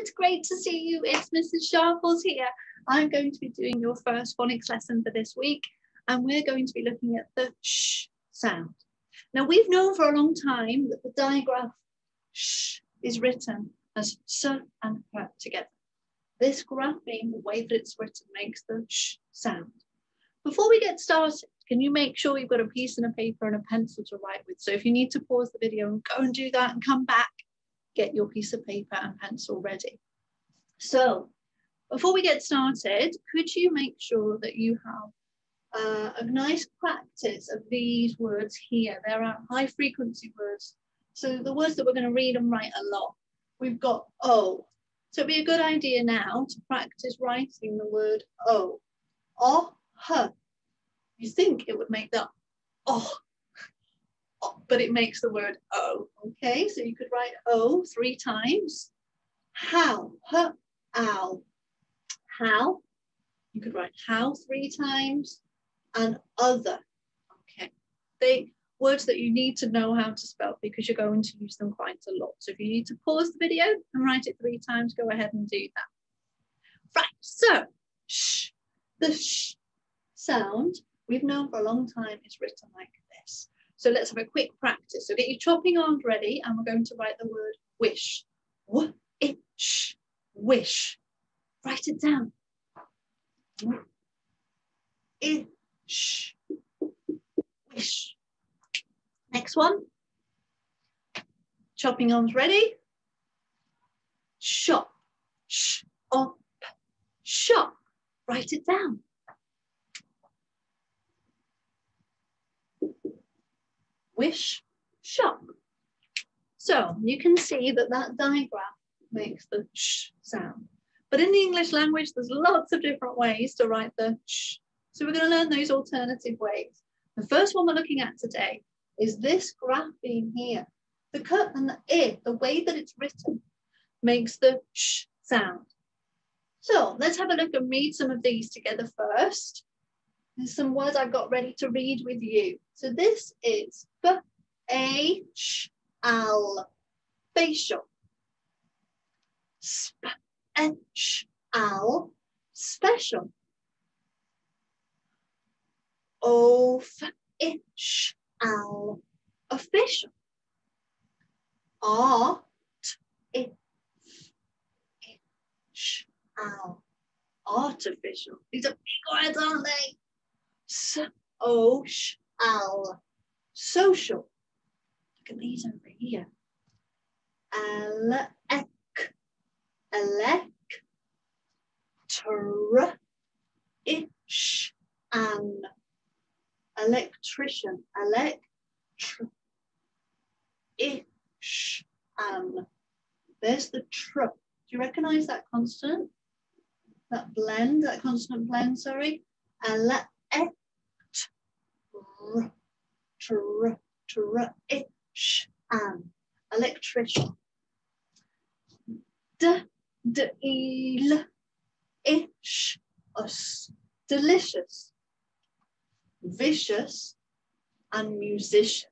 it's great to see you. It's Mrs. Sharples here. I'm going to be doing your first phonics lesson for this week, and we're going to be looking at the sh sound. Now, we've known for a long time that the digraph sh is written as s and h together. This grapheme, the way that it's written, makes the sh sound. Before we get started, can you make sure you've got a piece and a paper and a pencil to write with? So if you need to pause the video and go and do that and come back, get your piece of paper and pencil ready. So before we get started, could you make sure that you have a nice practice of these words here? There are high frequency words. So the words that we're going to read and write a lot. We've got O. So it'd be a good idea now to practice writing the word O. O, H. You think it would make that oh, but it makes the word O. Okay, so you could write O 3 times. How, H, ow. How. You could write how 3 times. And other. Okay, they words that you need to know how to spell because you're going to use them quite a lot. So if you need to pause the video and write it 3 times, go ahead and do that. Right, so sh, the sh sound we've known for a long time is written like this. So let's have a quick practice. So get your chopping arms ready, and we're going to write the word wish. W-I-sh, wish. Write it down. W-I-sh, wish. Next one. Chopping arms ready. Shop. Sh-op. Shop. Write it down. Wish, shop. So you can see that that digraph makes the sh sound. But in the English language, there's lots of different ways to write the sh. So we're going to learn those alternative ways. The first one we're looking at today is this grapheme here. The k and the I, the way that it's written, makes the sh sound. So let's have a look and read some of these together first. There's some words I've got ready to read with you. So this is F-H-L, facial. Sp-H-L, special. O-F-H-L, official. Art-H-L, artificial. These are big words, aren't they? So-sh-al, social. Look at these over here. Elec, elec, tr-ish-an, electrician, elect-ish-an. There's the tr. Do you recognize that consonant? That blend, that consonant blend, sorry. Elect, tr-ish-an, electrician. D-il-ish-us, delicious. Vicious and musician.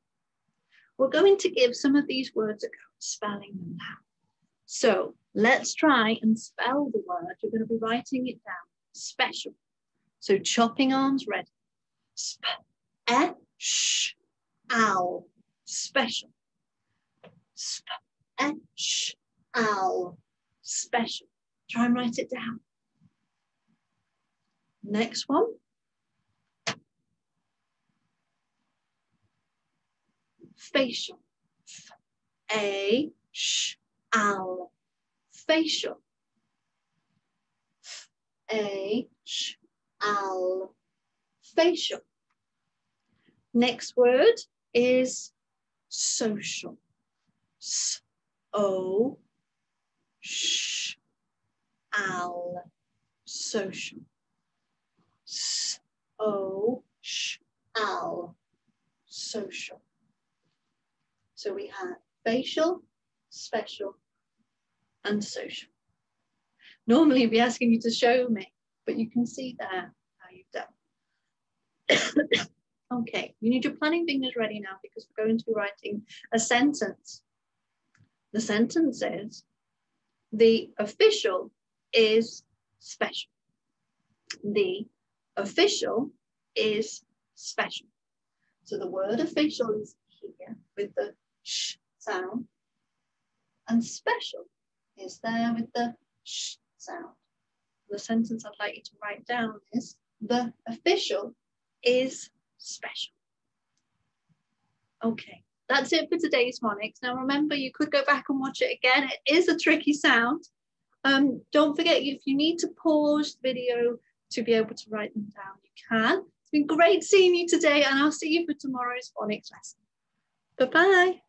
We're going to give some of these words a go, spelling them now. So let's try and spell the word. You're going to be writing it down. Special. So chopping arms ready. Sp-e-sh-al, special. Sp-e-sh-al, special. Try and write it down. Next one. Facial. F-a-sh-al, facial. F-a-sh-al, facial. Next word is social. S-o-sh-al, social. S-o-sh-al, social. So we have facial, special, and social. Normally I'd be asking you to show me, but you can see there how you've done. Okay, you need your planning fingers ready now because we're going to be writing a sentence. The sentence is, The official is special. The official is special. So the word official is here with the sh sound, and special is there with the sh sound. The sentence I'd like you to write down is, the official is special. Okay, that's it for today's phonics. Now remember, you could go back and watch it again. It is a tricky sound. Don't forget, if you need to pause the video to be able to write them down, you can. It's been great seeing you today, and I'll see you for tomorrow's phonics lesson. Bye-bye.